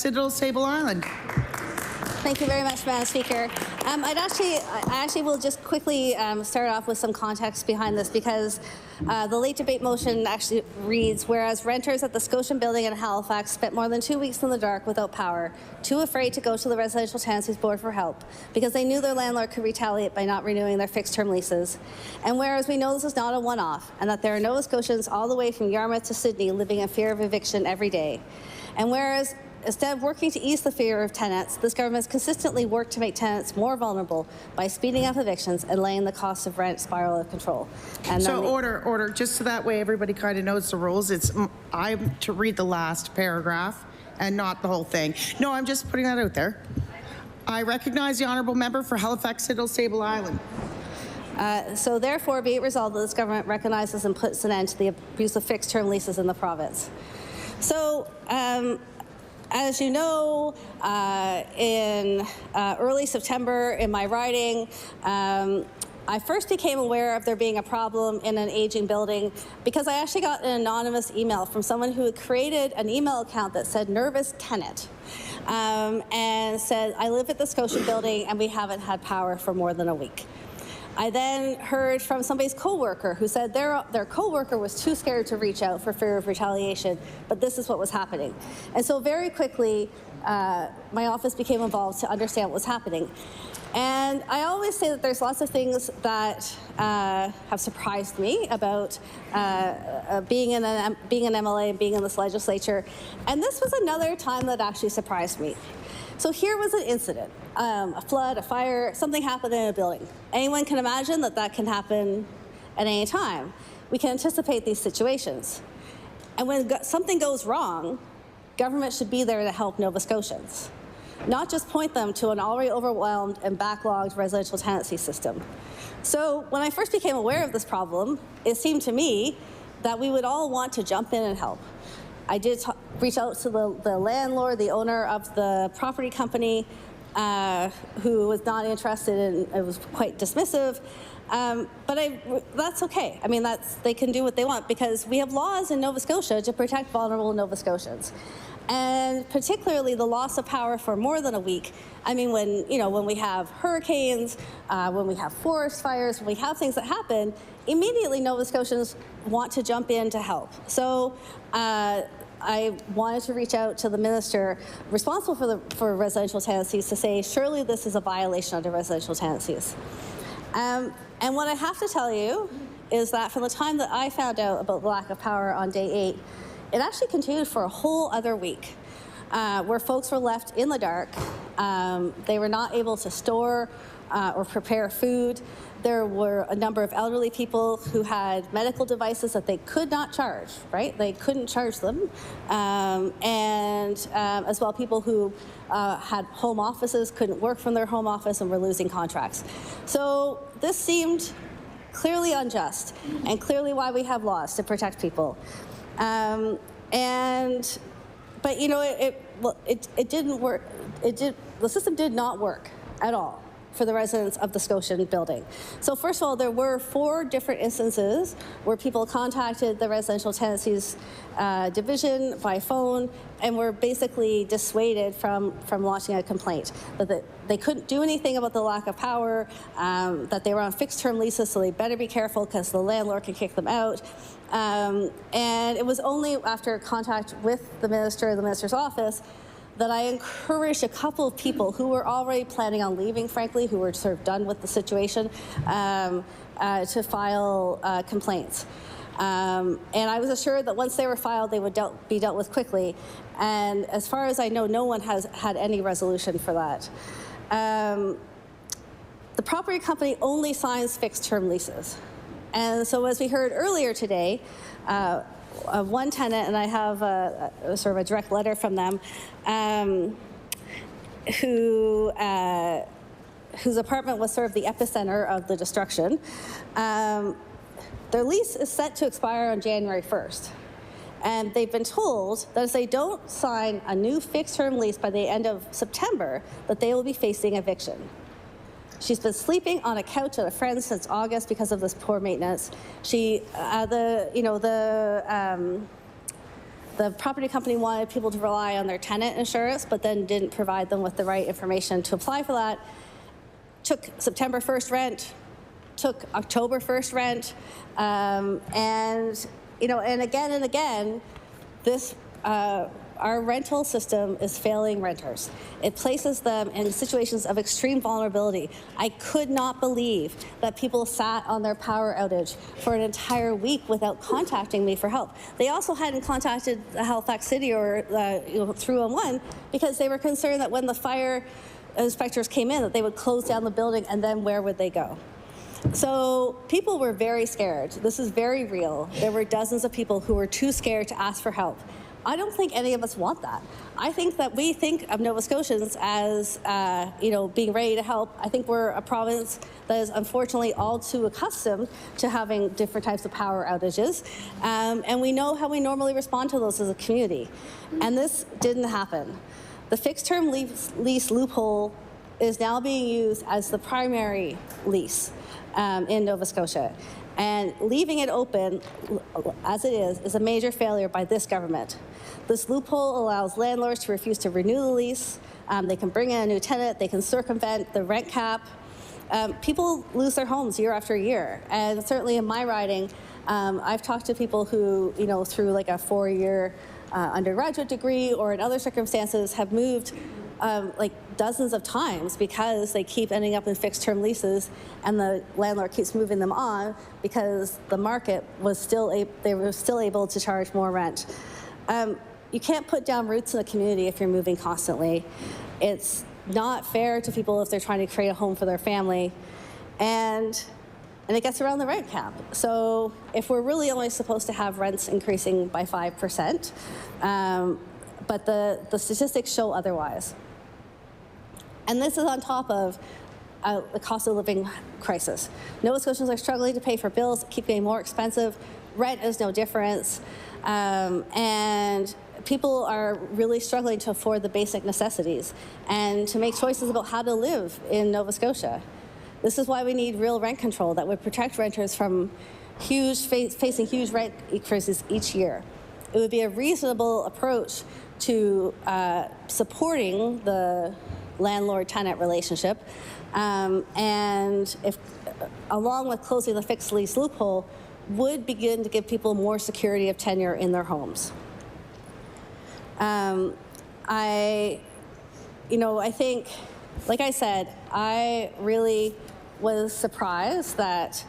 Citadel Sable Island. Thank you very much, Madam Speaker. I actually will just quickly start off with some context behind this, because the late debate motion actually reads, whereas renters at the Scotian building in Halifax spent more than 2 weeks in the dark without power, too afraid to go to the Residential Tenancies Board for help because they knew their landlord could retaliate by not renewing their fixed-term leases. And whereas we know this is not a one-off and that there are Nova Scotians all the way from Yarmouth to Sydney living in fear of eviction every day, and whereas instead of working to ease the fear of tenants, this government has consistently worked to make tenants more vulnerable by speeding up evictions and letting the cost of rent spiral out of control. And so order, just so that way everybody kind of knows the rules. I'm to read the last paragraph and not the whole thing. No, I'm just putting that out there. I recognize the honourable member for Halifax Citadel Sable Island. So therefore, be it resolved that this government recognizes and puts an end to the abuse of fixed-term leases in the province. So, as you know, in early September in my riding, I first became aware of there being a problem in an aging building because I actually got an anonymous email from someone who had created an email account that said nervous tenant and said, I live at the Scotian building and we haven't had power for more than a week. I then heard from somebody's coworker who said their coworker was too scared to reach out for fear of retaliation, but this is what was happening. And so very quickly, my office became involved to understand what was happening. And I always say that there's lots of things that have surprised me about being an MLA and being in this legislature. And this was another time that actually surprised me. So here was an incident, a flood, a fire, something happened in a building. Anyone can imagine that that can happen at any time. We can anticipate these situations. And when something goes wrong, government should be there to help Nova Scotians, not just point them to an already overwhelmed and backlogged residential tenancy system. So when I first became aware of this problem, it seemed to me that we would all want to jump in and help. I did reach out to the landlord, the owner of the property company, who was not interested and it was quite dismissive. But that's okay. I mean, they can do what they want because we have laws in Nova Scotia to protect vulnerable Nova Scotians. And particularly the loss of power for more than a week. I mean, when we have hurricanes, when we have forest fires, when we have things that happen, immediately Nova Scotians want to jump in to help. So I wanted to reach out to the minister responsible for residential tenancies to say, surely this is a violation under residential tenancies. And what I have to tell you is that from the time that I found out about the lack of power on day 8, it actually continued for a whole other week, where folks were left in the dark. They were not able to store or prepare food. There were a number of elderly people who had medical devices that they could not charge, right? They couldn't charge them. And as well, people who had home offices couldn't work from their home office and were losing contracts. So this seemed clearly unjust and clearly why we have laws to protect people. But you know, it didn't work. The system did not work at all for the residents of the Scotian building. So first of all, there were 4 different instances where people contacted the Residential Tenancies Division by phone and were basically dissuaded from launching a complaint. That they couldn't do anything about the lack of power, that they were on fixed-term leases, so they better be careful because the landlord can kick them out. And it was only after contact with the minister, the minister's office, that I encouraged a couple of people who were already planning on leaving, frankly, who were sort of done with the situation, to file complaints. And I was assured that once they were filed, they would be dealt with quickly. And as far as I know, no one has had any resolution for that. The property company only signs fixed-term leases. And so as we heard earlier today, one tenant, and I have sort of a direct letter from them, whose apartment was sort of the epicenter of the destruction. Their lease is set to expire on January 1st. And they've been told that if they don't sign a new fixed-term lease by the end of September, that they will be facing eviction. She's been sleeping on a couch at a friend's since August because of this poor maintenance. The the property company wanted people to rely on their tenant insurance, but then didn't provide them with the right information to apply for that. Took September 1st rent, took October 1st rent, and again, this our rental system is failing renters. It places them in situations of extreme vulnerability. I could not believe that people sat on their power outage for an entire week without contacting me for help. They also hadn't contacted Halifax City or 311 because they were concerned that when the fire inspectors came in, that they would close down the building, and then where would they go? So people were very scared. This is very real. There were dozens of people who were too scared to ask for help. I don't think any of us want that. I think that we think of Nova Scotians as, being ready to help. I think we're a province that is unfortunately all too accustomed to having different types of power outages. And we know how we normally respond to those as a community. And this didn't happen. The fixed term lease loophole is now being used as the primary lease in Nova Scotia. And leaving it open as it is a major failure by this government. This loophole allows landlords to refuse to renew the lease. They can bring in a new tenant. They can circumvent the rent cap. People lose their homes year after year. And certainly in my riding, I've talked to people who, through like a 4-year undergraduate degree or in other circumstances have moved like dozens of times because they keep ending up in fixed term leases and the landlord keeps moving them on because the market was they were still able to charge more rent. You can't put down roots in the community if you're moving constantly. It's not fair to people if they're trying to create a home for their family, and it gets around the rent cap. So if we're really only supposed to have rents increasing by 5%, but the statistics show otherwise. And this is on top of the cost of living crisis. Nova Scotians are struggling to pay for bills, keep getting more expensive. Rent is no difference. And people are really struggling to afford the basic necessities and to make choices about how to live in Nova Scotia. This is why we need real rent control that would protect renters from facing huge rent increases each year. It would be a reasonable approach to supporting the landlord-tenant relationship, and if, along with closing the fixed lease loophole, would begin to give people more security of tenure in their homes. I think, like I said, I really was surprised that,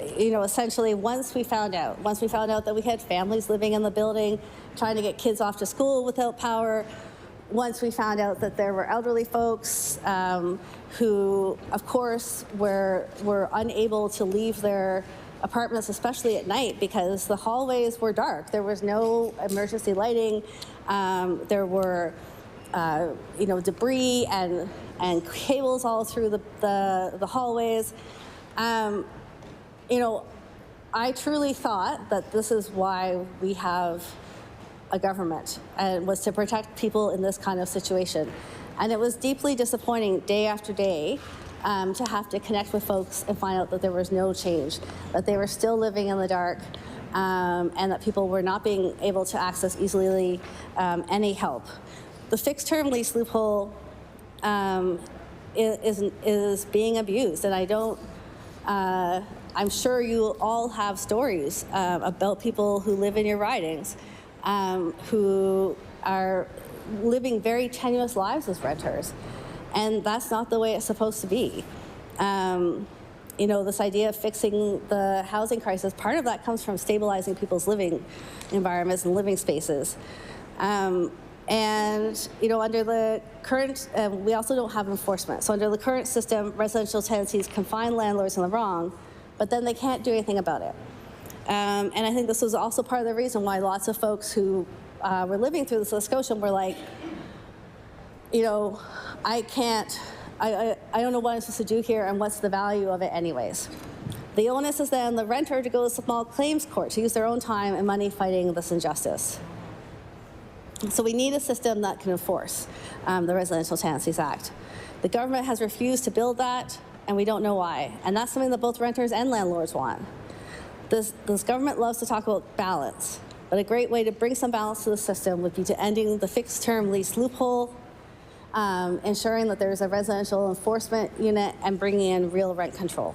essentially once we found out that we had families living in the building, trying to get kids off to school without power, once we found out that there were elderly folks who, of course, were unable to leave their apartments, especially at night, because the hallways were dark. There was no emergency lighting. There were, debris and cables all through the hallways. I truly thought that this is why we have a government, and was to protect people in this kind of situation. And it was deeply disappointing day after day to have to connect with folks and find out that there was no change, that they were still living in the dark, and that people were not being able to access easily any help. The fixed term lease loophole is being abused, and I don't, I'm sure you all have stories about people who live in your ridings who are living very tenuous lives as renters. And that's not the way it's supposed to be. This idea of fixing the housing crisis, part of that comes from stabilizing people's living environments and living spaces. Under the current, we also don't have enforcement. So under the current system, residential tenancies can find landlords in the wrong, but then they can't do anything about it. And I think this was also part of the reason why lots of folks who were living through the Scotian were like, I don't know what I'm supposed to do here, and what's the value of it anyways. The onus is then on the renter to go to small claims court to use their own time and money fighting this injustice. So we need a system that can enforce the Residential Tenancies Act. The government has refused to build that, and we don't know why. And that's something that both renters and landlords want. This government loves to talk about balance. But a great way to bring some balance to the system would be to ending the fixed term lease loophole, ensuring that there's a residential enforcement unit, and bringing in real rent control.